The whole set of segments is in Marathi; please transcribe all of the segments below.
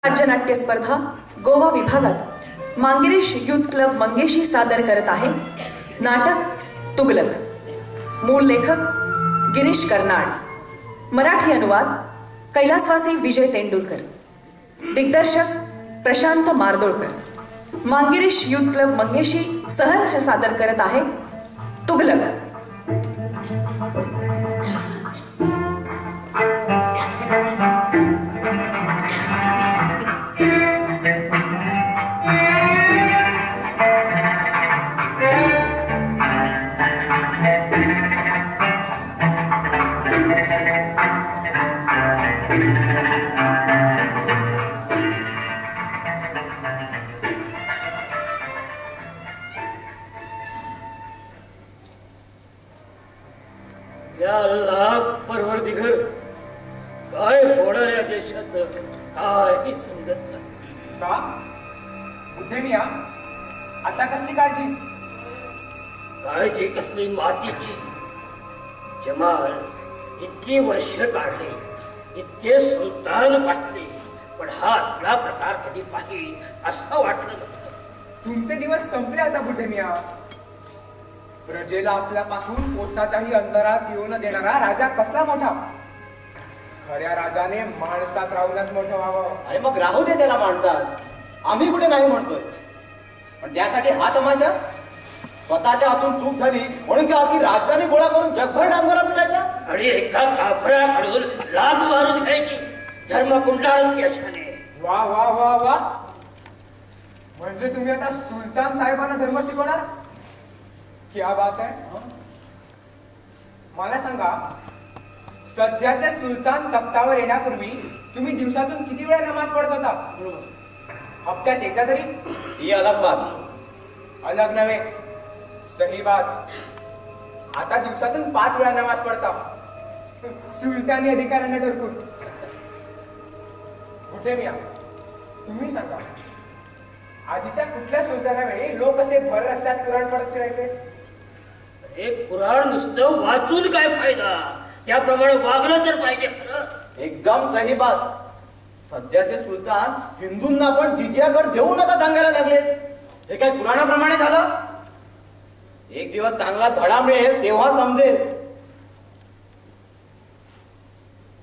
राज्यनाट्य स्पर्धा गोवा विभागात मांगिरेश यूथ क्लब मंगेशी सादर करत आहे नाटक तुगलक। मूळ लेखक गिरीश कर्नाड, मराठी अनुवाद कैलासवासी विजय तेंडुलकर, दिग्दर्शक प्रशांत मार्दोळकर। मांगिरेश यूथ क्लब मंगेशी सहर्ष सादर करत आहे तुगलक। या अल्लाह परवरदिगर, काय होणार या देशाचं काही समजत नाही। का बुद्धे मिया, आता कसली काळजी? काळजी कसली मातीची। जमाल इतकी वर्ष काढली, इतके सुलतान पाहिले, पण हा असला प्रकार कधी पाहिल असं वाटलं नव्हतं। तुमचे दिवस संपले आता बुद्धे मिया। प्रजेला आपल्यापासून कोसाच्याही अंतरात येऊ न देणारा राजा कसला मोठा। खऱ्या राजाने माणसात राहूनच मोठं व्हावं। अरे मग राहू दे त्याला माणसात, आम्ही कुठे नाही म्हणतोय, पण त्यासाठी हा तमाशा? स्वतःच्या हातून चूक झाली म्हणून की अख्खी राजधानी गोळा करून जगभर डांगरा पिटायचा आणि एका काफराकडून लाच मारून घ्यायची, धर्म कुंटाळच की अशाने। वा वा वा वा, म्हणजे तुम्ही आता सुलतान साहेबांना धर्म शिकवणार? क्या बात आहे। मला सांगा, सध्याचे सुलतान तख्तावर येण्यापूर्वी तुम्ही दिवसातून किती वेळा नमाज पढत होता? हप्त्यात एकदा तरी? ही अलग बात। अलग नव्हे, सही बात। आता दिवसातून 5 वेळा नमाज पडता, सुलतानी अधिकाऱ्यांना डरकून। कुठे मिया, तुम्ही सांगा, आधीच्या कुठल्या सुलतानावेळी लोक असे भर रस्त्यात कुराण पडत फिरायचे? एक कुराण नुसतं वाचून काय फायदा, त्याप्रमाणे वागलं तर पाहिजे खरं। एकदम सही बात। सध्याचे सुलतान हिंदूंना पण जिजिया कर देऊ नका सांगायला लागले। हे काय पुराणाप्रमाणे झालं? एक दिवस चांगला धडा मिळेल तेव्हा समजेल।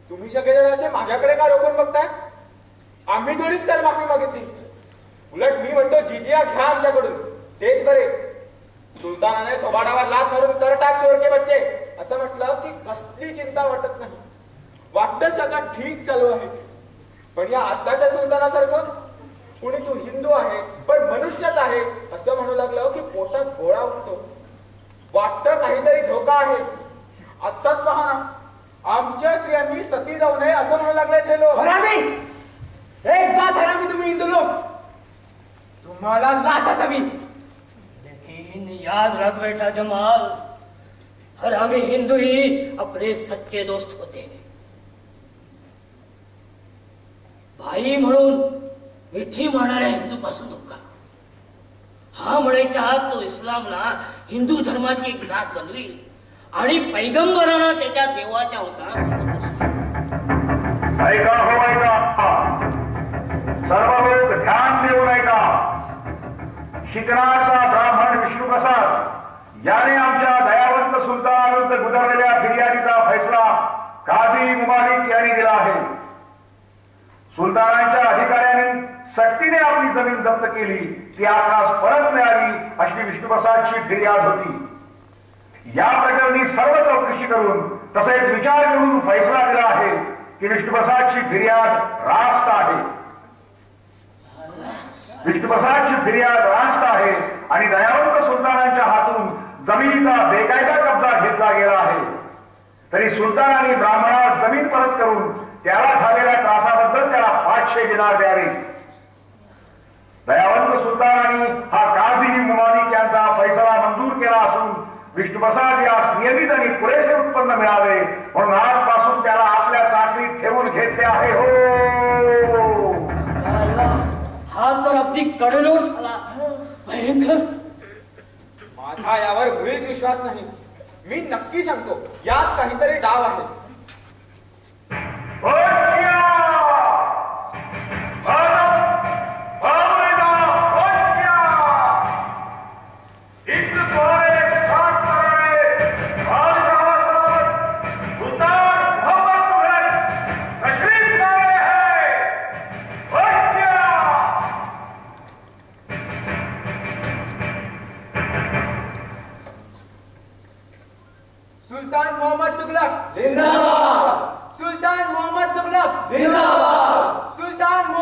तुम्ही सगळेजण असे माझ्याकडे का रोखून बघताय? आम्ही थोडीच कर माफी मागितली। उलट मी म्हणतो जिजिया घ्या आमच्याकडून, तेच बरे। सुलतानाने थोबाडावर लाथ मारून कर टाक सोडके बच्चे असं म्हटलं की कसली चिंता वाटत नाही। वाटतं सगळं ठीक चालू आहे, पण या आताच्या सुलतानासारखं कुणी तू हिंदू आहेस पण मनुष्यच आहेस असं म्हणू लागलं की पोटात गोळा उठतो। वाटतं काहीतरी धोका आहे। आत्ताच पहा ना, आमच्या स्त्रियांनी सती जाऊ नये असं म्हणू लागले हे लोक। हरामी, एक जात हरामी तुम्ही हिंदू लोक, तुम्हाला लाथाच हवी। लेकिन याद रख बेटा जमाल, हरामी हिंदू ही अपने सच्चे दोस्त होते। भाई म्हणून मिठी मारणाऱ्या हिंदू पासून धोका। हा म्हणायच्या आत तो इस्लामला हिंदू धर्माची एक जात बनवी आणि पैगंबरांना त्याच्या देवाच्या अवतारात ऐका हो ऐका, सर्व लोक ध्यान देऊन ऐका। शिकणाचा ब्राह्मण विष्णू प्रसाद याने आमच्या दयावंत सुलतानाविरुद्ध गुजरलेल्या फिर्यादीचा फैसला काझी मुबारिक यांनी दिला आहे। सुलतानांच्या अधिकाऱ्यांनी सक्तीने आपली जमीन जप्त केली, ती आपणास परत मिळाली अशी विष्णुप्रसादची फिर्याद होती। या प्रकरणी सर्व चौकशी करून तसेच विचार करून फैसला दिला आहे की विष्णुप्रसादची फिर्याद रास्त आहे। विष्णुप्रसादची फिर्याद रास्त आहे आणि दयावंत सुलतानांच्या हातून जमिनीचा बेकायदा कब्जा घेतला गेला आहे। तरी सुलतानांनी ब्राह्मणास जमीन परत करून त्याला झालेल्या त्रासाबद्दल त्याला 500 दिनार द्यावे। दयावंत सुलतानांनी हा काझी मुबारिक यांचा फैसला मंजूर केला असून विष्णुप्रसाद यास नियमित आणि पुरेसे उत्पन्न मिळावे म्हणून आजपासून त्याला आपल्या चाकरीत ठेवून घेतले आहे। हो, हा तर अगदी कडलोट झाला, भयंकर। माझा यावर मुळीच विश्वास नाही। मी नक्की सांगतो, यात काहीतरी डाव आहे। Oh, yeah!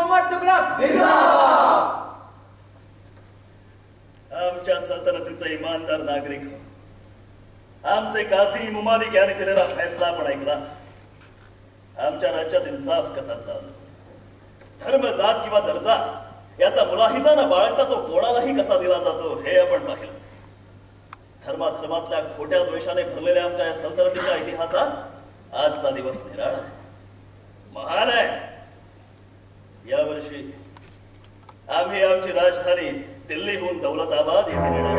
मोहम्मद तुगलक आमच्या सल्तनतीचा इमानदार नागरिक हो. आमचे काझी मुमालिक यांनी दिलेला फैसला पण ऐकला. आमच्या राज्यात इन्साफ कसा चालतो, धर्म जात किंवा दर्जा याचा मुलाहिजा न बाळगता तो कोणालाही कसा दिला जातो हे आपण पाहिलं. धर्मातल्या खोट्या द्वेषाने भरलेल्या आमच्या या सल्तनतीच्या इतिहासात आजचा दिवस निराळा महान आहे. यावर्षी आम्ही आमची राजधानी दिल्लीहून दौलताबाद येथे नेणार.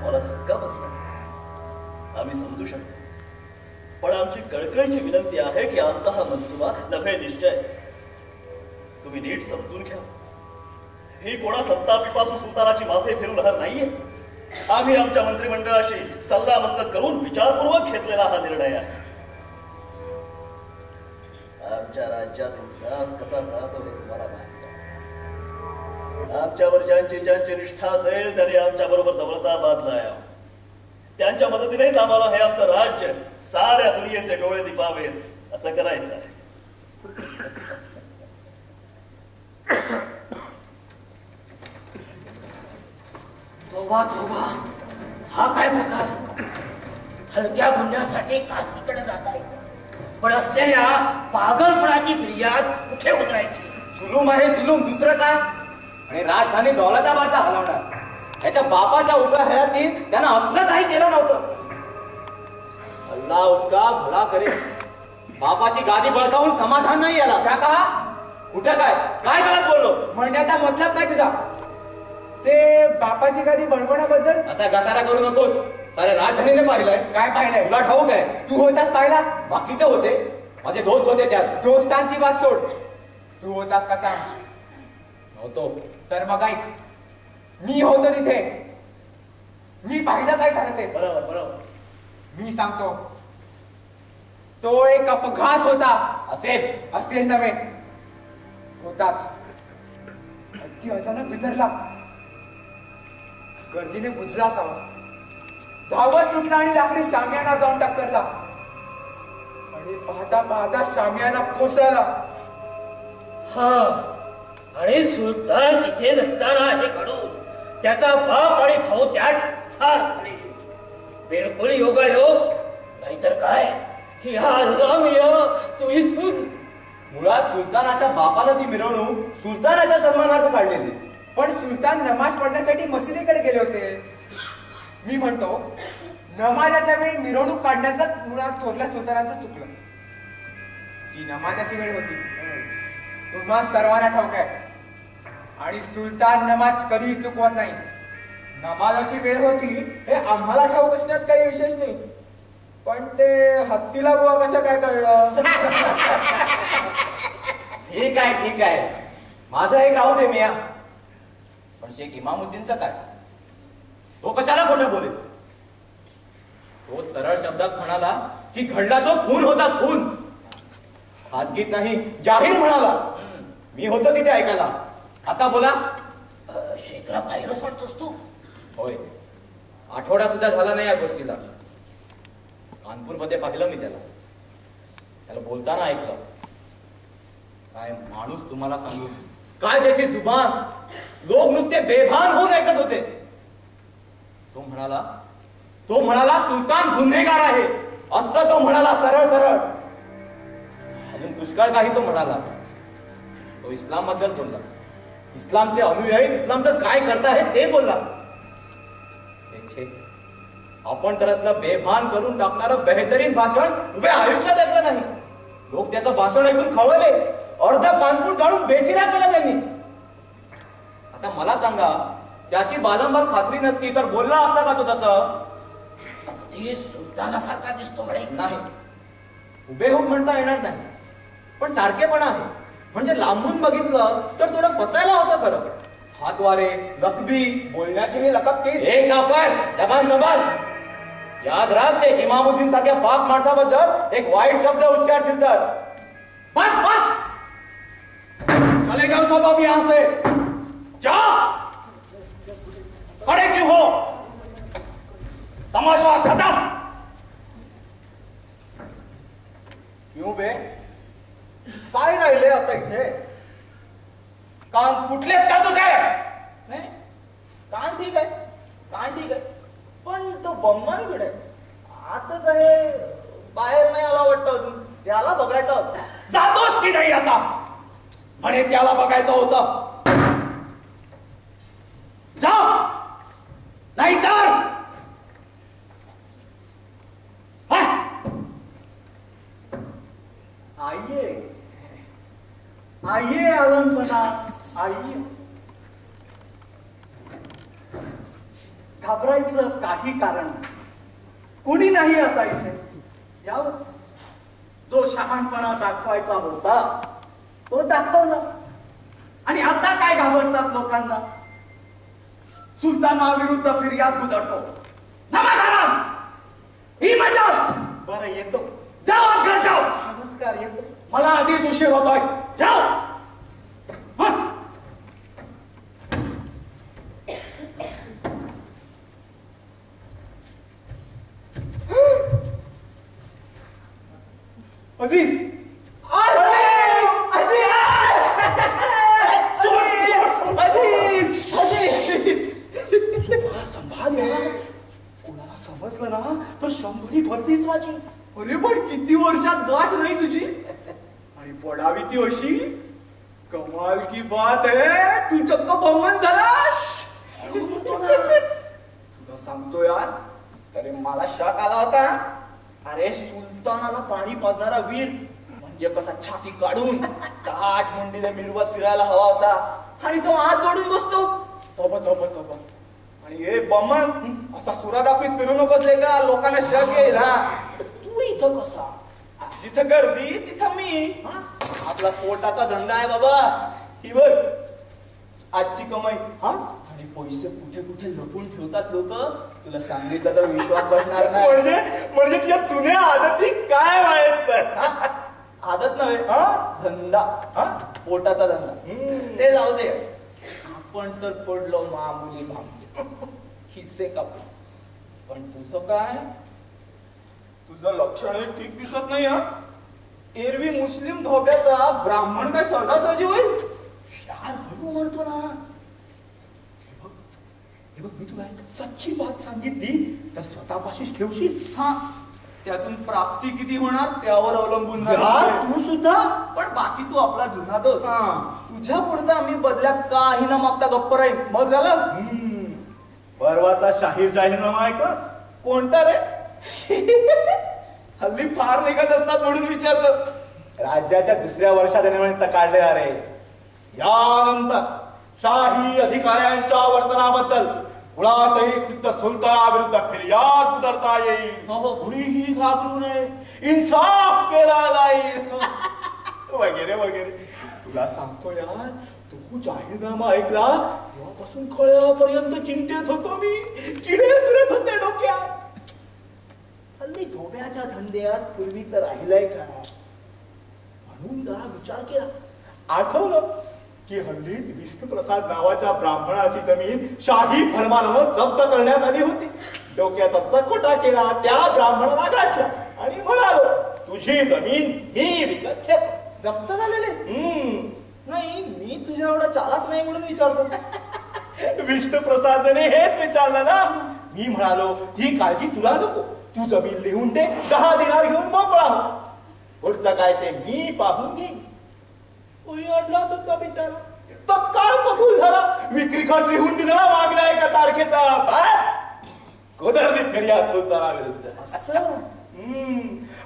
मला धक्का बसला, आम्ही समजू शकतो, पण आमची कळकळीची विनंती आहे की आमचा हा मनसुबा नव्हे निश्चय तुम्ही नीट समजून घ्या. ही कोणा सत्तापिपासू सुलतानाची माथे फिरून लहर नाहीये. आम्ही आमच्या मंत्रिमंडळाशी सल्ला मसलत करून विचारपूर्वक घेतलेला हा निर्णय आहे. आमच्या राज्यात इन्साफ कसा जातो हे तुम्हाला माहिती आहे. आमच्यावर ज्यांची निष्ठा असेल त्यांनी आमच्या बरोबर दौलताबादला यावं. त्यांच्या मदतीनेच आम्हाला हे आमचं राज्य साऱ्या दुनियेचे डोळे दिपावेत असं करायचं आहे. तोबा तोबा, हा काय प्रकार? हलक्या गुन्ह्यासाठी कास्तीकडे जाता येतं, पण असलेल्या पागलपणाची फिर्याद कुठे उतरायची? जुलूम आहे जुलूम, दुसरं काय? आणि राजधानी दौलताबादला हलवणार. याच्या बापाच्या उभ्या हयातीत त्यानं असलं काही केलं नव्हतं. अल्लाह उसका भला करे. बापाची गादी बळकावून समाधान नाही याला. क्या कहा? कुठं काय काय गलत बोललो? म्हणण्याचा मतलब काय तुझा? ते बापाची गादी बळबणाबद्दल असा घसारा करू नकोस. सारे राजधानीने पाहिलंय. काय पाहिलंय? तुला ठाऊक आहे? तू होतास पाहिला? बाकीचे होते, माझे दोस्त होते त्यात. दोस्तांची बात सोड, तू होतास का सांग? नव्हतो. तर मग ऐक, मी होतो तिथे, मी पाहिलं काय सांगते. बरोबर बरोबर. मी सांगतो, तो एक अपघात होता. असेल नव्हे, होताच. ती अचानक बिथरला, गर्दीने बुजला असावा. धावत सुटला आणि लाकडी शामियाना जाऊन टक्करला आणि पाहता पाहता शामियाना कोसळला. हा, आणि सुलतान तिथे नसताना हे घडून त्याचा बाप आणि भाऊ त्यात ठार झाले. बिलकुल योगायोग, नाहीतर काय? या तू इसुन मुळात सुलतानाच्या बापानं ती मिरवणूक सुलतानाच्या सन्मानार्थ काढलेली. पण सुलतान नमाज पढण्यासाठी मशिदीकडे गेले होते. मी म्हणतो, नमाजाच्या वेळी मिरवणूक काढण्याचा मुळात थोरल्या सुलतानाचं चुकलं. ती नमाजाची वेळ होती, तुम्हा सर्वांना ठाऊक आहे. आणि सुलतान नमाज कधीही चुकवत नाही. नमाजाची वेळ होती हे आम्हाला ठाऊक असण्यात काही विशेष नाही, पण ते हत्तीला बुवा कसं काय कळलं? ठीक आहे, माझं एक राहू दे मिया. पण शेख इमामुद्दीनचं काय? तो कशाला खोटं बोलेल? तो सरळ शब्दात म्हणाला की घडला तो खून होता, खून. खाजगीत नाही, जाहीर म्हणाला. मी होतो तिथे ऐकायला. आता बोला. शेखला पाहिलं सोडतोस तू? होय, आठवडा सुद्धा झाला नाही या गोष्टीला. कानपूरमध्ये पाहिलं मी त्याला बोलताना ऐकलं. काय माणूस तुम्हाला सांगू, काय त्याची जुबान. लोक नुसते बेभान होऊन ऐकत होते. तो म्हणाला सुलतान गुन्हेगार आहे असं तो म्हणाला, सरळ सरळ. अजून पुष्कळ काही तो म्हणाला. तो इस्लाम बद्दल बोलला, इस्लामचे अनुयायी इस्लामचं काय करतायत ते बोलला. आपण तर असलं बेभान करून टाकणारं बेहतरीन भाषण उभ्या आयुष्यात ऐकलं नाही. लोक त्याचं भाषण ऐकून खवळले, अर्ध कानपूर जाळून बेचिरा केला त्यांनी. आता मला सांगा, त्याची बारंबार खात्री नसती तर बोलला असता का तो तसं? अगदी सुलतानासारखा दिसतो म्हणे. नाही, हुबेहूब म्हणता येणार नाही, पण सारखेपणा आहे. म्हणजे लांबून बघितलं तर थोडं फसायला होतं खरं. हातवारे, लकबी, बोलण्याची ही लकब ती. एक काफर, जबान जबान. याद राख, शेख इमामुद्दीन सारख्या पाक माणसाबद्दल एक वाईट शब्द उच्चारशील तर बस बस, चले जाओ सब अब यहां से. जाओ, खड़े क्यों हो? तमाशा खत्म. क्यों बे? राहिले आता इथे? कान फुटलेत का तुझे? नाही, कान ठीक आहे, कान ठीक आहे, पण तो बम्मान कुठे आहे? आताच आहे, बाहेर नाही आला वाटतं अजून. त्याला बघायचा होता. जातोस की नाही आता? म्हणे त्याला बघायचं होतं. जा, नाहीतर आइये आलमपणा, आइये. घाबरायचं काही कारण नाही. कुणी नाही आता इथे. यावं. जो शहाणपणा दाखवायचा होता तो दाखवला. आणि आता काय घाबरतात लोकांना? सुलतानाविरुद्ध फिर्याद गुदरतो. नमाधाराम, ही मजा. बरं येतो. जाओ घर जाओ. नमस्कार, येतो. मला आधीच उशीर होतोय. जाओ. अजीज, कोणाला समजलं ना तर 100 भरतीच माझी. अरे पण किती वर्षात गाठ नाही तुझी, आणि पडावी ती अशी. कमाल की बात आहे, तू चक्क बम्मन झालास. तुला सांगतो यार, तरी मला शक आला होता. अरे सुलतानाला पाणी पाजणारा वीर म्हणजे कसा छाती काढून ताट मुंडीने मिरवत फिरायला हवा होता, आणि तो आत ओढून बसतो. तोबा तोबा तोबा. आणि हे बम्मन असा सुरा दाखवीत फिरू नकोस का, लोकांना शक येईल. तू इथं कसा? जिथं गर्दी तिथं मी. आपला पोटाचा धंदा आहे बाबा. ही बघ आजची कमाई. आणि पैसे कुठे कुठे लपून ठेवतात लोक, तुला सांगितलं तर विश्वास बसणार नाही. म्हणजे तुझ्या जुन्या आदती काय आहेत? आदत नव्हे, धंदा. पोटाचा धंदा. ते जाऊ दे. आपण तर पडलो मामुली भामली, खिस्से कापले. पण तुझं काय? तुझं लक्षण ठीक दिसत नाही. एरवी मुस्लिम धोब्याचा ब्राह्मण काय सहजासहजी होईल? यार हळू म्हणतो ना. हे बघ, मी तुला एक सच्ची बात सांगितली तर स्वतःपाशीच ठेवशील. त्यातून प्राप्ती किती होणार त्यावर अवलंबून. तू सुद्धा. पण बाकी तू आपला जुना दोस्त. तुझ्या पुरता आम्ही बदल्यात काही न मागता गप्प राहील. मग झालं. परवाचा शाहीर जाहीरनामा ऐकलास? कोणता रे? हल्ली फार निघत असतात म्हणून विचारतो. राज्याच्या दुसऱ्या वर्षात काढले अरे. यानंतर शाही अधिकाऱ्यांच्या वर्तनाबद्दल कुणासही सुलतानाविरुद्ध फिर्याद उतरता येईल. कुणीही घाबरू नये, इन्साफ केला जाईल वगैरे वगैरे. तुला सांगतो यार, तू जाहीरनामा ऐकला तेव्हापासून कळ्यापर्यंत चिंतेत होतो मी. किडे फिरत होते डोक्यात. हल्ली धोब्याच्या धंद्यात पूर्वीच राहिलंय का म्हणून जरा विचार केला. आठवलं की हल्ली विष्णुप्रसाद नावाच्या ब्राह्मणाची जमीन शाही फरमानानं जप्त करण्यात आली होती. डोक्याचा चकोटा केला, त्या ब्राह्मणाला गाठला आणि म्हणालो, तुझी जमीन मी विकत घेतो. जप्त झालेले? नाही, मी तुझ्या एवढा चालक नाही म्हणून विचारतो. विष्णुप्रसादने हेच विचारलं ना. मी म्हणालो, ही काळजी तुला नको, तू जमीन लिहून दे, 10 दिनार घेऊन मोकळा हो. पुढचं काय ते मी पाहून घेईन. अडला तुझा बिचारा. तत्काळ कबूल झाला. विक्री खत लिहून दिला मागल्या एका तारखेचा. कोदरली फिर्याद सुलतानाविरुद्ध.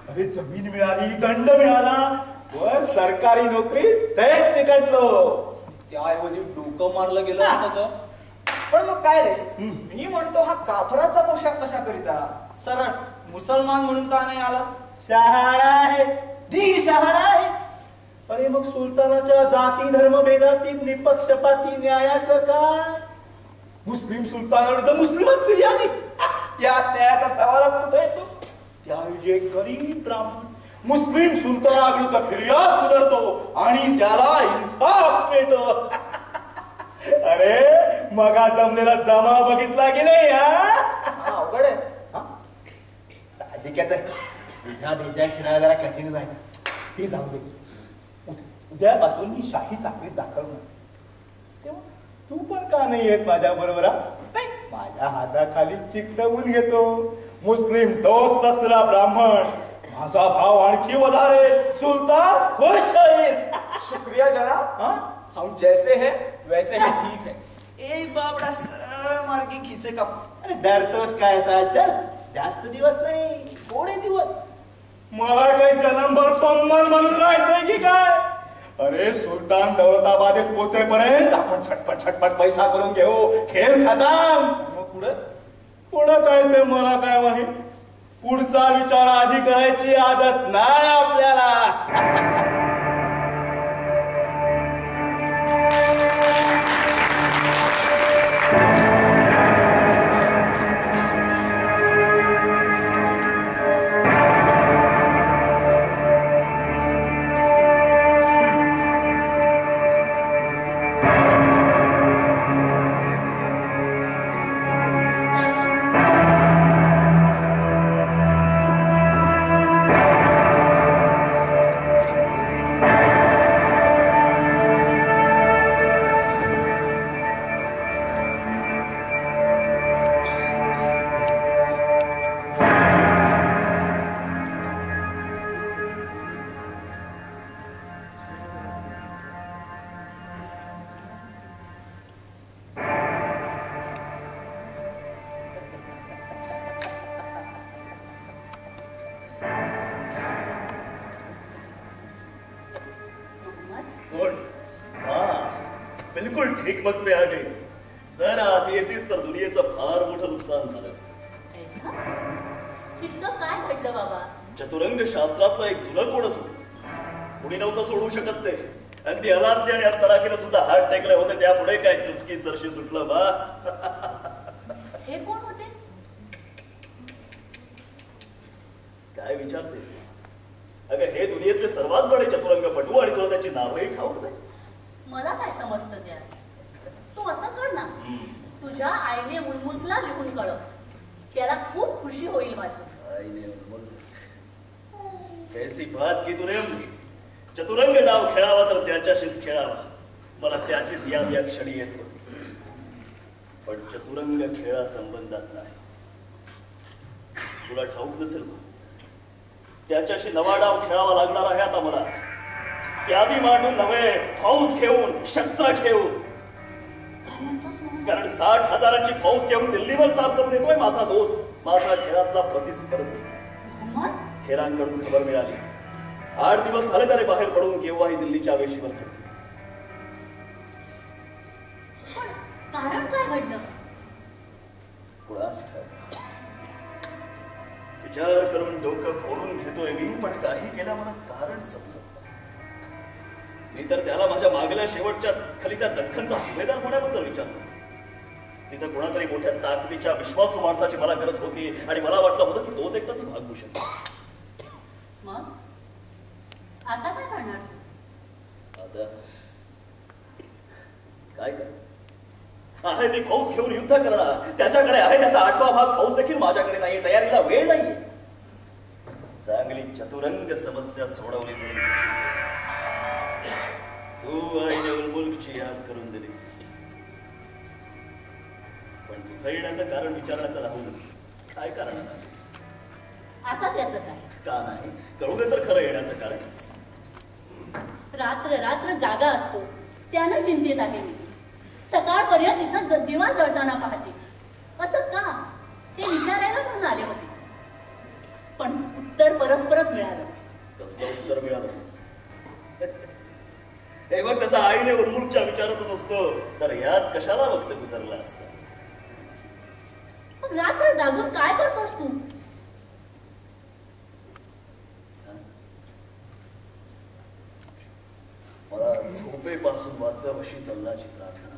अरे जमीन मिळाली, दंड मिळाला, वर सरकारी नोकरी तेच चिकटलो. त्याऐवजी डोकं मारलं गेलं असतं. पण मग काय रे, मी म्हणतो हा काफराचा पोशाख कशा करीता? सरळ मुसलमान म्हणून का नाही आलास? शहाणा आहेस, धी शहाणा आहेस. अरे मग सुलतानाच्या जाती धर्म भेदातील निपक्षपाती न्यायाचं काय? मुस्लिम सुलतानाविरुद्ध मुस्लिमच फिर्यादी. या न्यायाचा सवालच कुठे येतो? त्याऐवजी एक गरीब ब्राह्मण मुस्लिम सुलतानाविरुद्ध फिर्याद उधळतो आणि त्याला इन्साफ मिळतो. अरे मगा जमलेला जमा बघितला की नाही? अवघड आहे. साहजिकच आहे. तुझ्या भेजा शिरायला जरा कठीण जाईल. ती जाऊ दे. उद्यापासून मी शाही चाकरीत दाखल होणार. तेव्हा तू पण का नाही येत माझ्या बरोबर? नाही, माझ्या हाताखाली चिकटवून घेतो. मुस्लिम दोस्त असलेला ब्राह्मण माझा भाव आणखी वधारे, सुलतान खुश होईल. शुक्रिया जनाब. हम जैसे हैं वैसे ही ठीक है. एक बाबडा सरळ मार्गी खिसे का. अरे डरतोस काय? चल, जास्त दिवस नाही, थोडे दिवस. मला काही जन्मभर पंमल म्हणून राहायचंय की काय? अरे सुलतान दौलताबादेत पोचेपर्यंत आपण झटपट झटपट पैसा करून घेऊ. खेळ खतम. मग पुढं काय ते मला काय माहित. पुढचा विचार आधी करायची आदत नाही आपल्याला. बिलकुल ठीक मत पे आ गई. जर आधी येतीस तर दुनियेचं फार मोठं नुकसान झालं असतं. इतकं काय घडलं बाबा? चतुरंग शास्त्रातलं एक जुनं कोण सोडलं. कुणी नव्हतं सोडवू शकत ते. अगदी अलातली आणि अस्तराखीनं सुद्धा हात टेकले होते. त्यापुढे काय चुटकी सरशी सुटलं बा. हे कोण होते? काय विचारतेस? अगं हे दुनियेतले सर्वात बडे चतुरंगपटू आणि तुला त्याची नावही ठाऊक नाही. मला काय समजतं त्या? तू असं कर ना, तुझ्या आईने मुलमुलला लिहून कळव. त्याला खूप खुशी होईल माझी. आईने मुलमुल कैसी बात की तूने. चतुरंग डाव खेळावा तर त्याच्याशीच खेळावा. मला त्याचीच याद या क्षणी येत होती. पण चतुरंग खेळा संबंधात नाही. तुला ठाऊक नसेल त्याच्याशी नवा डाव खेळावा लागणार आहे आता मला. त्याआधी मांडून नव्हे, फौज घेऊन, शस्त्र घेऊन. कारण 60,000ची फौज घेऊन दिल्लीवर चालत नेतोय माझा दोस्त, माझा खेळातला प्रतिस्पर्धी. हेरांकडून खबर मिळाली. 8 दिवस झाले त्याने बाहेर पडून केव्हाही दिल्लीच्या वेशीवर चढली. कारण काय घडलं? कुणास ठाऊक. विचार करून डोकं फोडून घेतोय मी, पण काही केलं मला कारण समजत. मी तर त्याला माझ्या मागल्या शेवटच्या खाली त्या दख्खनचा सुभेदार होण्याबद्दल विचारलं. तिथं कोणातरी मोठ्या ताकदीच्या विश्वासू माणसाची मला गरज होती आणि मला वाटलं होतं की तोच एकटा ती भागवू शकतो. मग आता काय करणार? आता काय कर आहे ती फौज घेऊन युद्ध करणार. त्याच्याकडे आहे त्याचा 8वा भाग फौज देखील माझ्याकडे नाहीये. तयारीला वेळ नाहीये. चांगली चतुरंग समस्या सोडवली म्हणून तू आईने उलमुलची याद करून दिलीस. पण तुझं येण्याचं कारण विचारण्याचं राहूनच. काय कारण आहेस? आता त्याचं काय? का नाही कळू दे तर खरं येण्याचं कारण. रात्र रात्र जागा असतोस त्यानं चिंतित आहे मी. सकाळपर्यंत इथं दिवा जळताना पाहते. असं का ते विचारायला म्हणून आले होते. पण उत्तर परस्परच मिळालं. कसलं उत्तर मिळालं? हे बघ त्याचा आईने उन्मुखच्या विचारतच असतो तर यात कशाला वक्त गुजरला असता. रात्र जागून काय करतोस तू? मला झोपेपासून वाचव अशी जल्लाची प्रार्थना.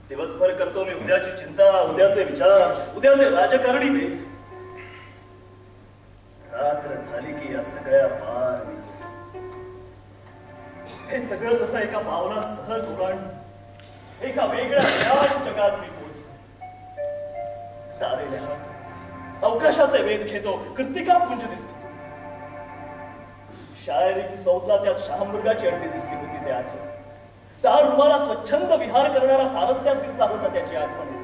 दिवसभर करतो मी उद्याची चिंता, उद्याचे विचार, उद्याचे राजकारणी भेद. रात्र झाली की या सगळ्या पार हे सगळं जसं एका पावलात सहज उडाण एका वेगळ्या जगात मी पोहोचतो. तारे लहरात अवकाशाचे वेध घेतो. कृत्तिका पुंज दिसतो. शायरी की सौदला त्यात शहामृगाची अंडी दिसली होती ते आठवण. त्या रुमाला स्वच्छंद विहार करणारा सारस्त्यात दिसला होता त्याची आठवण.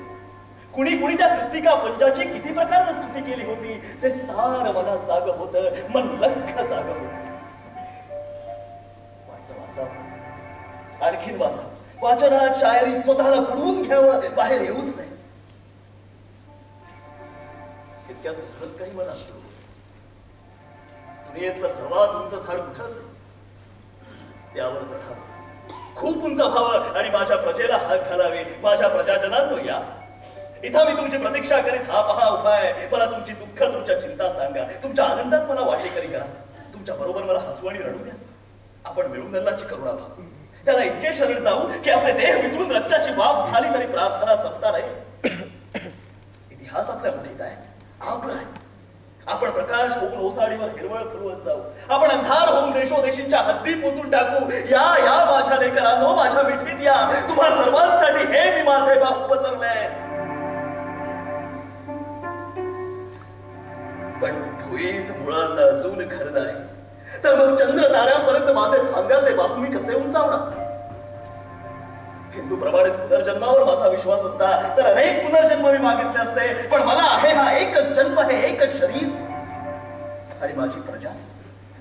कुणी कुणी त्या कृतिका पंचाची किती प्रकारने स्तुती केली होती ते सार मनात जाग होत, मन लख जाग होत. वाटतं वाचावं, आणखीन वाचावं, वाचनात शायरीत स्वतःला बुडवून घ्यावं, बाहेर येऊच नाही. इतक्यात दुसरंच काही मनात सुरू. दुनियेतलं सर्वात उंच झाड कुठं असेल त्यावर चढावं, खूप उंच व्हावं आणि माझ्या प्रजेला हाक घालावे. माझ्या प्रजाजनांनो या, इथं मी तुमची प्रतीक्षा करीत हा पहा उभा आहे. मला तुमची दुःख, तुमच्या चिंता सांगा, तुमच्या आनंदात मला वाटेकरी करा. तुमच्या बरोबर मला हसू आणि रडू द्या. आपण मिळून अल्लाची करुणा भागू. त्याला इतके शरण जाऊ की आपले देह वितळून रक्ताची वाफ झाली तरी प्रार्थना संपणार आहे. इतिहास आपल्या मुठीत आहे, आपला आहे. आपण प्रकाश होऊन ओसाडीवर हिरवळ फुलवत जाऊ. आपण अंधार होऊन देशोदेशींच्या हद्दी पुसून टाकू. या या माझ्या लेकरांनो, माझ्या मिठवीत या. तुम्हा सर्वांसाठी हे मी माझे बाप पसरले. पण ढोईत मुळांना अजून घर नाही, तर मग चंद्र ताऱ्यांपर्यंत माझे भांग्याचे बाप मी कसे उंचावणार? हिंदूप्रमाणेच पुनर्जन्मावर माझा विश्वास असता तर अनेक पुनर्जन्म मी मागितले असते. पण मला आहे हा एकच जन्म, हे एकच शरीर आणि माझी प्रजा,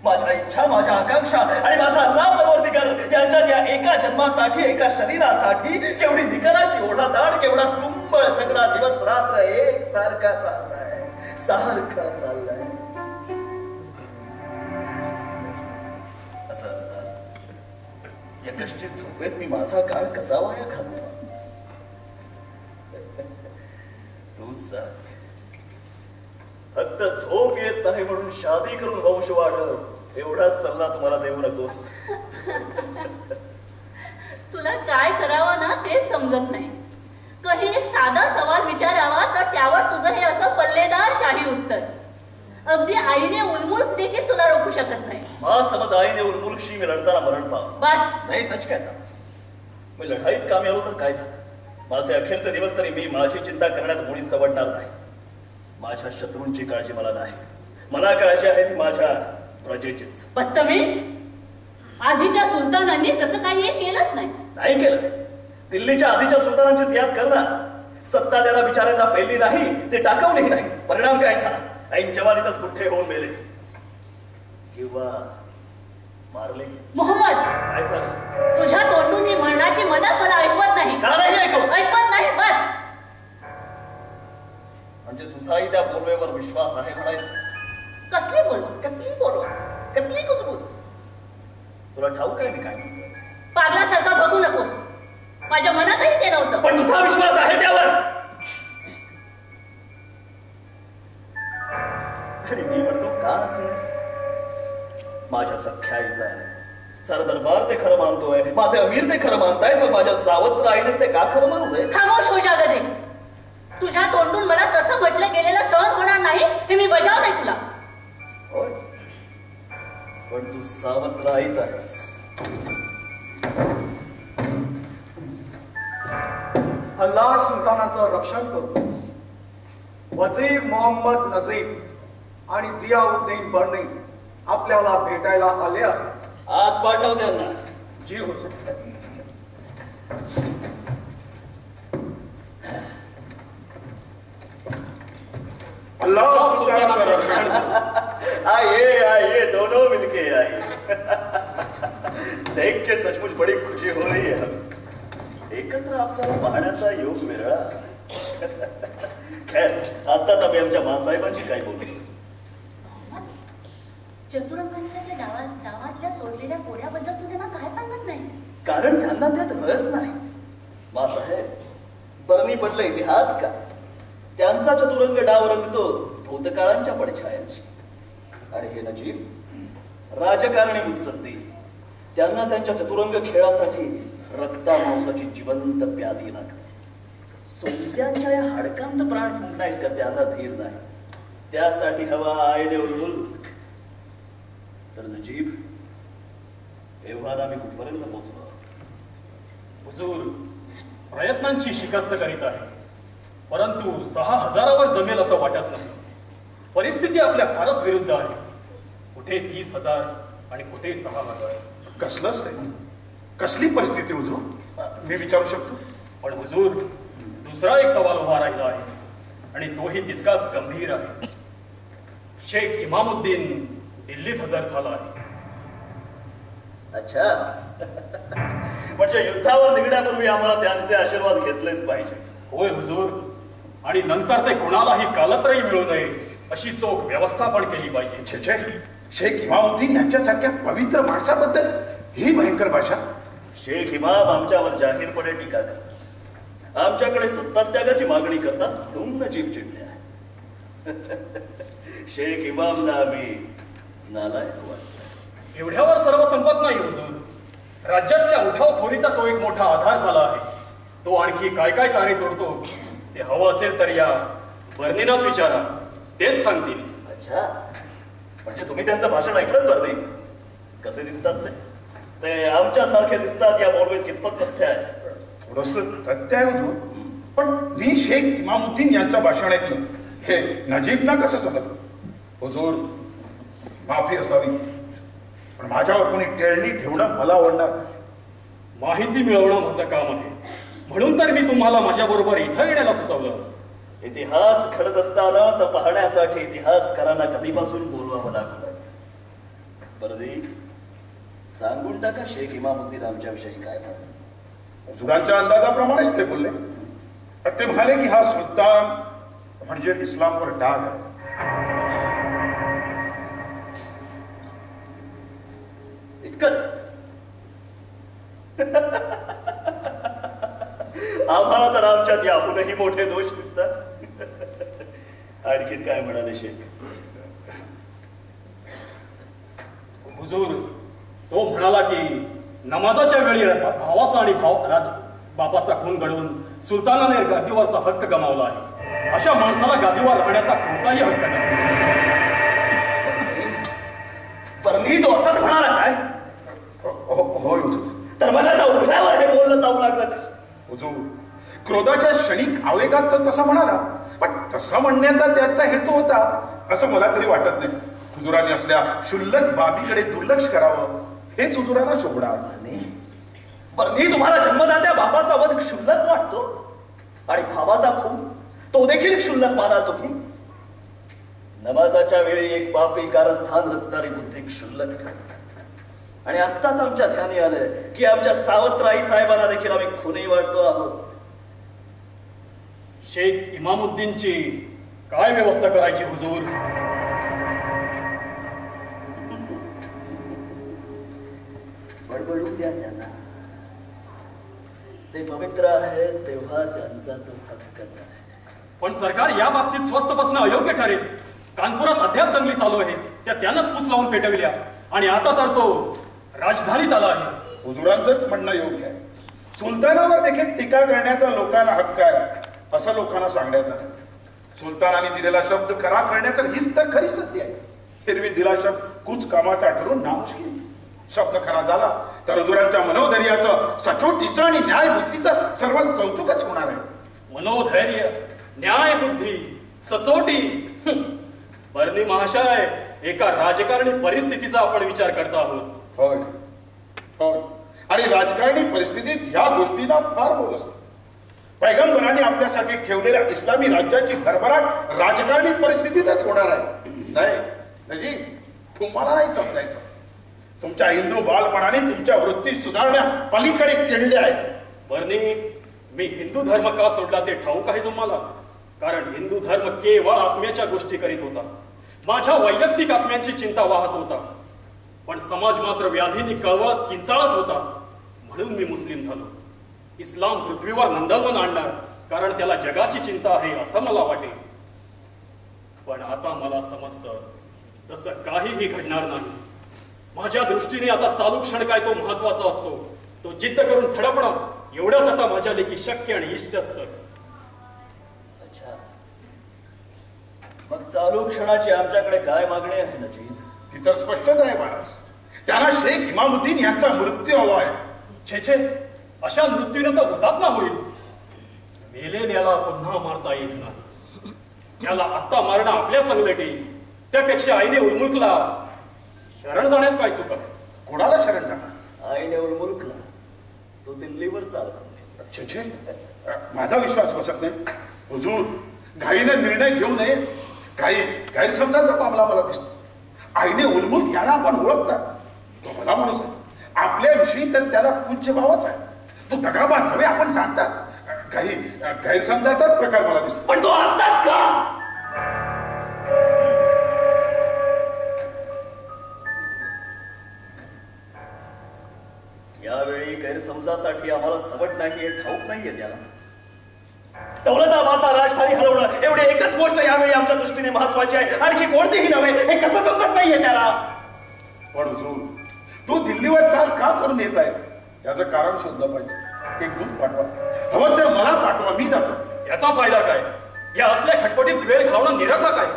माझ्या इच्छा, माझ्या आकांक्षा आणि माझा अल्लाह परवरदिगार यांच्यात या एका जन्मासाठी, एका शरीरासाठी केवढी निकराची ओढाताण, केवढा तुंबळ सगळा दिवस रात्र एक सारखा चाललाय, सारखा चाललाय. असं असतं या कष्टीत झोपेत मी माझा काळ कसा वाया घालतो? तूच सांग. फक्त झोप येत नाही म्हणून शादी करून वंश वाढव, एवढाच सल्ला तुम्हाला देऊ नकोस. तुला काय करावं ना तेच समजत नाही. कधी एक साधा सवाल विचारावा तर त्यावर तुझं हे असं पल्लेदार शाही उत्तर. अगदी आईने उलमुल्क देखील तुला रोखू शकत नाही. मा समज आईने उलमुल्कशी मी लढताना मरण पाव. बस नाही, सच कहता. मी लढाईत कामी आलो तर काय झालं? माझे अखेरचे दिवस तरी मी माझी चिंता करण्यात मुळीच दवडणार नाही. माझ्या शत्रूंची काळजी मला नाही. मला काळजी आहे ती माझ्या प्रजेचीच. बदतमीज, आधीच्या सुलतानांनी जसं काही हे केलंच नाही. नाही केलं. दिल्लीच्या आधीच्या सुलतानांचीच याद करणार. सत्ता त्याला बिचाऱ्यांना पेलली नाही, ते टाकवलीही नाही. परिणाम काय झाला? ऐन जवानीतच गुठ्ठे होऊन मेले किंवा मारले. मोहम्मद, काय झालं? तुझ्या तोंडून ही मरणाची मदत मला ऐकवत नाही. का नाही ऐकवत? ऐकवत नाही, बस. म्हणजे तुझाही त्या बोलवेवर विश्वास आहे म्हणायचं? कसली बोल, कसली बोलवा, कसली कुजबूज. तुला ठाऊक आहे मी काय म्हणतोय? पागलासारखा बघू नकोस. माझ्या मनातही ते नव्हतं. पण तुझा विश्वास आहे त्यावर. आणि मी म्हणतो का असं? माझ्या सख्या आईचा सरदरबार ते खरं मानतोय, माझे अमीर ते खरं मानतायत, मग माझ्या सावत्र आईनेच ते का खरं मानू नये? खामोश हो जागदे. तुझ्या तोंडून मला तसं म्हटलं गेलेलं सहन होणार नाही हे मी बजावलंय तुला. होय, पण तू सावत्र आईच आहेस. अल्लाह सुलतानाचं रक्षण करू. वजीर मोहम्मद नजीब आणि जियाउद्दीन बर्नी आपल्याला भेटायला आले आहेत. आत पाठव त्यांना. जी हुजूर. अल्लाह सुल्तानाचं रक्षण करो. आइए आइए, दोनों मिलके आइए. देख के सचमुच बड़ी खुशी हो रही है. एकत्र आपल्याला पाहण्याचा योग मिळाला. खैर, आताच आम्ही आमच्या मासाहेबांची काय बोलू. चतुरंगांच्या डावातल्या सोडलेल्या कोड्याबद्दल तू त्यांना काय सांगत नाहीस? कारण त्यांना त्यात रस नाही. मासाहेब, बरणी पडलं इतिहास का? त्यांचा चतुरंग डाव रंगतो भूतकाळांच्या पडछायांची. आणि हे नजीब राजकारणी मुत्सद्दी, त्यांना त्यांच्या चतुरंग खेळासाठी रक्ता मांसाची जिवंत प्यादी लागते. सोंग्यांच्या या हाडकांत प्राण फुंकण्यात का त्यांना धीर नाही. त्यासाठी हवा आयने उलमुल्क. तर नजीब, एव्हाना मी कुठपर्यंत पोहोचलो? हुजूर, प्रयत्नांची शिकस्त करीत आहे, परंतु 6000वर जमेल असं वाटत नाही. परिस्थिती आपल्या फारच विरुद्ध आहे. कुठे 30,000, आणि कुठे 6,000. कसलं सैन्य, कसली परिस्थिती हुजूर, मी विचारू शकतो? पण हुजूर, दुसरा एक सवाल उभा राहिला आहे आणि तोही तितकाच गंभीर आहे. शेख इमामुद्दीन दिल्लीत हजर झाला आहे. अच्छा, म्हणजे युद्धावर निघण्यापूर्वी आम्हाला त्यांचे आशीर्वाद घेतलेच पाहिजे. होय हुजूर, आणि नंतर ते कोणालाही कालत्रही मिळू नये अशी चोख व्यवस्था पण केली पाहिजे. छे, शेख इमामुद्दीन यांच्यासारख्या पवित्र माणसाबद्दल ही भयंकर भाषा. शेख इमाम आमच्यावर जाहीरपणे टीका करतात, आमच्याकडे सत्तात्यागाची मागणी करतात, म्हणून नजीब चिडले आहे. शेख इमामना आम्ही नालायक वाटतो. एवढ्यावर सर्व संपत नाही हुजूर. राज्यातल्या उठावखोरीचा तो एक मोठा आधार झाला आहे. तो आणखी काय काय तारे तोडतो ते हवं असेल तर या बर्नीनाच विचारा, तेच सांगतील. अच्छा, म्हणजे तुम्ही त्यांचं भाषण ऐकलं बर्नी? कसे दिसतात ते आमच्यासारखे दिसतात या बोलवेत कितपत तथ्य आहे? थोडस सत्य आहे हुजूर, पण मी शेख इमामुद्दीन यांचं भाषण ऐकलं हे नजीबना कसं समजलं? हुजूर, माफी असावी, पण माझ्यावर कोणी टेळणी ठेवणं मला आवडणार. माहिती मिळवणं माझं काम आहे, म्हणून तर मी तुम्हाला माझ्याबरोबर इथं येण्याला सुचवलं. इतिहास घडत असताना तर पाहण्यासाठी इतिहासकारांना कधीपासून बोलवावं लागलं. बरं, सांगून टाका शेख इमामुद्दीन आमच्याविषयी काय म्हणतात. हुजूरांच्या अंदाजाप्रमाणेच ते बोलले. ते म्हणाले की हा सुलतान म्हणजे इस्लामवर डाग आहे. इतकंच? आम्हाला तर आमच्यात याहूनही मोठे दोष दिसतात. आणखीन काय म्हणाले शेख? हुजूर, तो म्हणाला की नमाजाच्या वेळी भावाचा आणि बापाचा खून घडवून सुलतानाने गादीवरचा हक्क गमावला आहे. अशा माणसाला गादीवर राहण्याचा कोणताही हक्क नाही. परंतु तो असंच म्हणाला काय? होय हुजूर. तर मला तर उठल्यावर हे बोलणं जाऊ लागलं तर? हुजूर, क्रोधाच्या क्षणिक आवेगात तर तसं म्हणाला, पण तसं म्हणण्याचा त्याचा हेतू होता असं मला तरी वाटत नाही. हुजूरांनी असल्या क्षुल्लक बाबीकडे दुर्लक्ष करावं हेच हुजूरांना शोभणार. बरं, तुम्हाला जन्मदात्या बापाचा वध क्षुल्लक वाटतो आणि भावाचा खून तो देखील क्षुल्लक मानाल तुम्ही? नमाजाच्या वेळी एक पापी कारस्थान रचणारी बुद्धी क्षुल्लक ठरते. आणि आत्ताच आमच्या ध्यानी आलं की आमच्या सावत्राई साहेबांना देखील आम्ही खुनी वाटतो आहोत. शेख इमामुद्दीनची काय व्यवस्था करायची हुजूर? बडबडू द्या त्यांना, ते पवित्र आहेत तेव्हा त्यांचा तो हक्कच आहे. पण सरकार या बाबतीत स्वस्थ बसणं अयोग्य ठरेल. कानपुरात अद्याप दंगली चालू आहेत, त्या त्यानंच फूस लावून पेटविल्या आणि आता तर तो राजधानीत आला आहे. हुजूरांचंच म्हणणं योग्य आहे. सुलतानावर देखील टीका करण्याचा लोकांना हक्क आहे असं लोकांना सांगण्यात आलं. सुलतानाने दिलेला शब्द खरा करण्याचा हीच तर खरी सत्य आहे. हिरवी दिला शब्द कुच कामाचा ठरून नामुष्किल. शब्द खरा झाला तर हुजूरांच्या मनोधैर्याचं, सचोटीचं आणि न्यायबुद्धीचं सर्व कौतुकच होणार आहे. मनोधैर्य, न्यायबुद्धी, सचोटी. बर्नी महाशय, एका राजकारणी परिस्थितीचा आपण विचार करता आहोत. होय होय, आणि राजकारणी परिस्थितीत ह्या गोष्टीला फार मोल असतो. पैगंबरांनी आपल्यासाठी ठेवलेल्या इस्लामी राज्याची भरभराट राजकारणी परिस्थितीतच होणार आहे. नाही नजीब, तुम्हाला नाही समजायचं. तुमच्या हिंदू बालपणाने तुमच्या वृत्ती सुधारण्या पलीकडे केलेले आहे. बर्नी, मी हिंदू धर्म का सोडला ते ठाऊक आहे तुम्हाला? कारण हिंदू धर्म केवळ आत्म्याच्या गोष्टी करीत होता, माझ्या वैयक्तिक आत्म्यांची चिंता वाहत होता. पण समाज मात्र व्याधीने कळवळत किंचाळत होता, म्हणून मी मुस्लिम झालो. इस्लाम पृथ्वीवर नंदनवन आणणार, कारण त्याला जगाची चिंता आहे असं मला वाटेल. पण आता मला समजतं तसं काहीही घडणार नाही. माझ्या दृष्टीने आता चालू क्षण काय तो महत्वाचा असतो. तो जिद्द करून झडपणं एवढंच आता माझ्या देखील शक्य आणि इष्ट असतं. अच्छा, मग चालू क्षणाची आमच्याकडे काय मागणी आहे नजीब? ती तर स्पष्टच आहे महाराज. त्यांना शेख इमामुद्दीन यांचा मृत्यू हवा आहे. छे, अशा मृत्यूने तर हुतात्मा होईल. मेलेल्याला पुन्हा मारता येत नाही. याला आत्ता मारणं आपल्याच अंगलट येईल. त्यापेक्षा आईने उलमुलकला शरण जाण्यात काय चुका? कोणाला शरण जाणार? आईने उलमुलकला तो दिल्लीवर चालतो. छे, माझा विश्वास बसत नाही. हुजूर, घाईने निर्णय घेऊ नये. काही गैरसमजाचा मामला मला दिसतो. आईने उलमुल्क याला आपण ओळखतात. तो भला माणूस आहे. आपल्याविषयी तर त्याला पूज्य भावच आहे. तो दगाबाज नव्हे आपण जाणतात. काही गैरसमजाचाच प्रकार मला दिसतो. पण तो आताच का? यावेळी गैरसमजासाठी आम्हाला सवड नाही हे ठाऊक नाहीये त्याला. दौलताबादला राजधानी हलवणं एवढी एकच गोष्ट यावेळी आमच्या दृष्टीने महत्वाची आहे. आणखी कोणतीही नव्हे हे कसं समजत नाहीये त्याला. पण हुजूर, तो दिल्लीवर चाल का करून येत आहे याचं कारण शोधलं पाहिजे. एक दूत पाठवा, हवं तर मला पाठवा, मी जातो. त्याचा फायदा काय? या असल्या खटपटीत वेळ घालवणं निरर्थक आहे.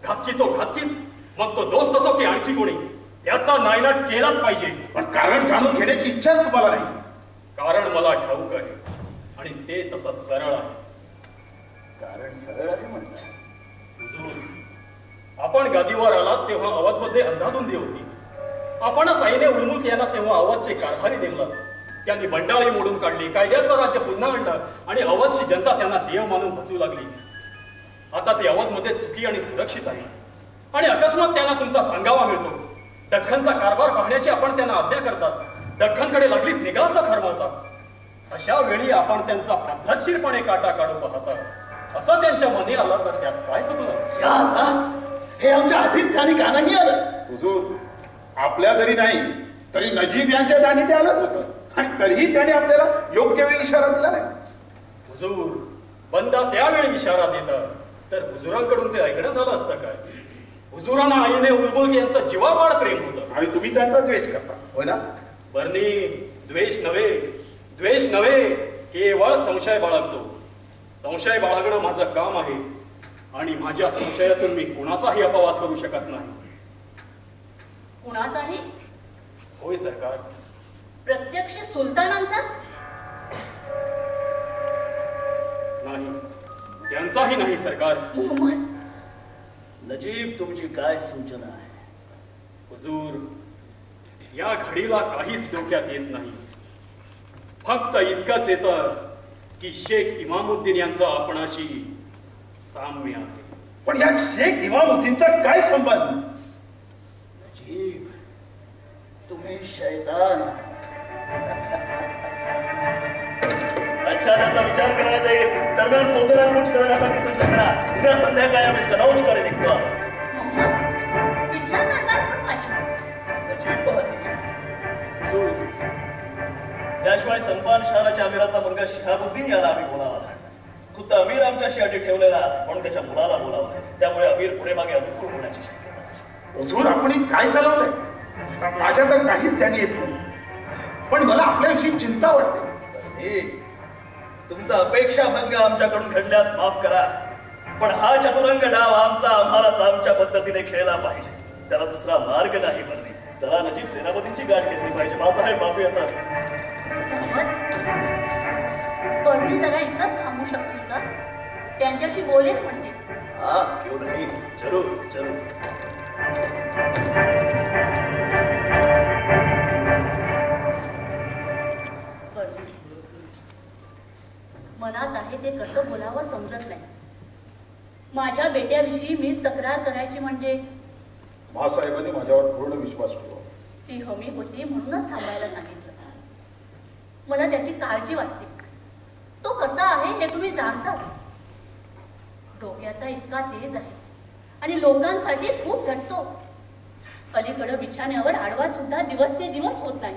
घातकी तो घातकीच, मग तो दोस्त असो की आणखी कोणी, त्याचा नायनाट केलाच पाहिजे. पण कारण जाणून घेण्याची इच्छाच तुम्हाला नाही. कारण मला ठाऊक आहे आणि ते तसं सरळ आहे. कारण सरळ आहे म्हणतात. आपण गादीवर आलात तेव्हा अवधमध्ये अंधाधुंदी होती. आपणच आईने उलमुल्क यांना तेव्हा अवधचे कारभारी नेमला. त्यांनी बंडाळी मोडून काढली, कायद्याचं राज्य पुन्हा आणलं आणि अवधची जनता त्यांना देव मानून भजू लागली. आता ते अवधमध्ये सुखी आणि सुरक्षित आहे. आणि अकस्मात त्यांना तुमचा सांगावा मिळतो. दख्खनचा कारभार पाहण्याची आपण त्यांना आज्ञा करतात. दख्खनकडे लागलीच निगासा ठरवतात. अशा वेळी आपण त्यांचा पद्धतशीरपणे काटा काढू पाहता. असं त्यांच्या मनी आलं तर त्यात काय चुकलं? हे आमच्या आधीच स्थानी का नाही आलं? हुजूर, आपल्या जरी नाही तरी नजीब यांच्या दानी ते आलंच होतं. आणि तरीही त्याने आपल्याला योग्य वेळी इशारा दिला नाही. हुजूर, बंदा त्यावेळी इशारा देतात तर हुजुरांकडून ते ऐकणं झालं असतं काय? हुजुरांना आईने उलमुल्क यांचं जीवापाड प्रेम होतं. आणि तुम्ही त्यांचा द्वेष करता, होय ना? बर्नी, द्वेष नव्हे, केवळ संशय बाळगतो. संशय बाळगणं माझं काम आहे आणि माझ्या संशयातून मी कोणाचाही अपवाद करू शकत नाही. कुणाचाही? होय सरकार. प्रत्यक्ष सुलतानांचा? नाही, त्यांचाही नाही सरकार. मोहम्मद, नजीब, तुमची काय सूचना आहे? हुजूर, या घडीला काहीच डोक्यात येत नाही. फक्त इतकंच येतं की शेख इमामुद्दीन यांचा आपणाशी साम्य आहे. पण या शेख इमामुद्दीनचा काय संबंध? नजीब, तुम्ही शैतान. अच्छा, त्याचा विचार करण्यात येईल. दरम्यान फौजेला कूच करण्यासाठी सूचना. उद्या संध्याकाळी आम्ही कनौजकडे निघतो. मोहम्मद, इथला कारभार कोण पाहिजे? नजीब पाहते. त्याशिवाय संपान शहराच्या अमीराचा मुलगा शिहाबुद्दीन याला आम्ही बोलावा लागला. खुद्द अमीर आमच्याशी अटी ठेवलेला म्हणून त्याच्या मुलाला बोलावं. त्यामुळे अमीर पुढे मागे अनुकूल होण्याची शक्यता आहे. हुजूर, आपण काय चालवलंय? माझ्या तर काहीच ध्यानी येत नाही. पण मला आपल्याविषयी चिंता वाटते. तुमचा अपेक्षाभंग आमच्याकडून घडल्यास माफ करा. पण हा चतुरंग डाव आम्हालाच आमच्या पद्धतीने खेळला पाहिजे. त्याला दुसरा मार्ग नाही. बरणी, चला नजीब, सेनापतींची गाठ घेतली पाहिजे. बासाहेब, माफी असावी. बर्नी जरा इथंच थांबू शकतील का? त्यांच्याशी बोलेन म्हणते. हा, क्यों नाही, जरूर जरूर. मनात आहे ते कसं बोलावं समजत नाही. माझ्या बेट्याविषयी मीच तक्रार करायची म्हणजे? महासाहेबांनी माझ्यावर पूर्ण विश्वास ठेवा. ती हमी होती म्हणूनच थांबायला सांगितलं. मला त्याची काळजी वाटते. तो कसा आहे हे तुम्ही जाणता. डोक्याचा इतका तेज आहे आणि लोकांसाठी खूप झटतो. अलीकडं बिछाण्यावर आडवा सुद्धा दिवसचे दिवस होत नाही.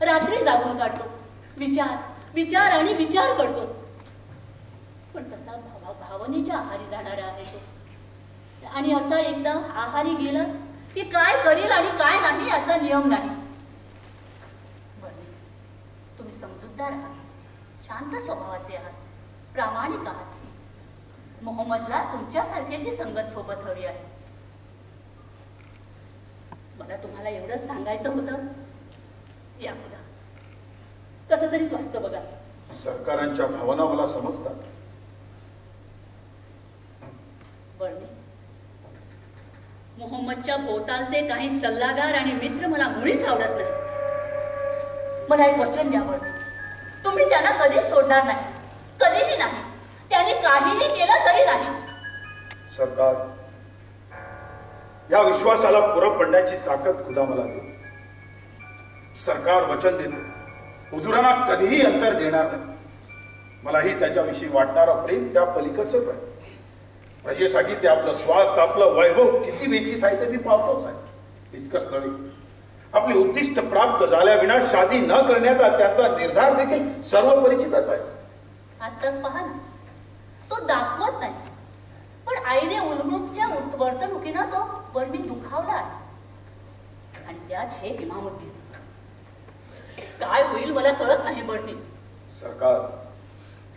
रात्री जागून काढतो. विचार आणि विचार करतो. पण तसा भावनेच्या आहारी जाणारा आहे तो. आणि असा एकदा आहारी गेला की काय करील आणि काय नाही याचा नियम नाही. तुम्ही समजूतदार आहात, शांत स्वभावाचे आहात, प्रामाणिक आहात. मोहम्मदला तुमच्यासारख्याची संगत सोबत हवी आहे. मला तुम्हाला एवढंच सांगायचं होतं. या खुदा, कसं तरीच वाटतं बघा. सरकारांच्या भावना मला समजतात. बर्नी, मोहम्मदची आमच्या भोवतालचे काही सल्लागार आणि मित्र मला मुळीच आवडत नाही. मला एक वचन द्या बरं, तुम्ही त्यांना कधीच सोडणार नाही, कधीही नाही. त्यांनी काहीही केलं तरी नाही. सरकार, या विश्वासाला पुरं पडण्याची ताकद खुदा मला दे. सरकार वचन देते, हुजुरांना कधीही अंतर देणार नाही. मलाही त्याच्याविषयी वाटणारं प्रेम त्या पलीकडचंच आहे. प्रजेसाठी ते आपलं स्वास्थ्य, आपलं वैभव किती वेचित आहे ते मी पाहतोच आहे. इतकंच नव्हे, आपले उद्दिष्ट प्राप्त झाल्याविना शादी न करण्याचा त्यांचा निर्धार देखील सर्व परिचितच आहे. आत्ताच पहा ना, तो दाखवत नाही, पण आईने उलमुखच्या वर्तणुकीनं तो बर्मी दुखावला आहे. आणि त्यात शेख इमामुद्दीन. काय होईल मला कळत नाही बर्मी. सरकार,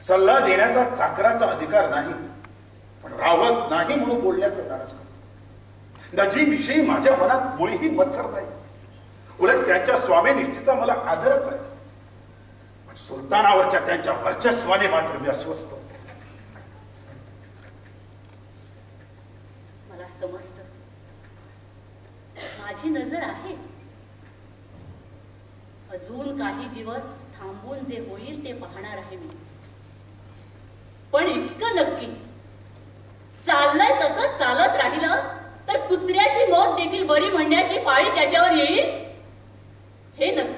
सल्ला देण्याचा चाकराचा अधिकार नाही, पण रावत नाही म्हणून बोलण्याचं नाराज करतो. नजीबविषयी माझ्या मनात मुळीही मत्सर नाही. उलट त्यांच्या स्वामीनिष्ठेचा मला आदरच आहे. पण सुलतानावरच्या त्यांच्या वर्चस्वाने मात्र मी अस्वस्थ होतो. मला समजतं, माझी नजर आहे. अजून काही दिवस थांबून जे होईल ते पाहणार आहे मी. पण इतकं नक्की, चाललंय तसं चालत राहिलं तर कुत्र्याची मौत देखील बरी म्हणण्याची पाळी त्याच्यावर येईल हे नक्की.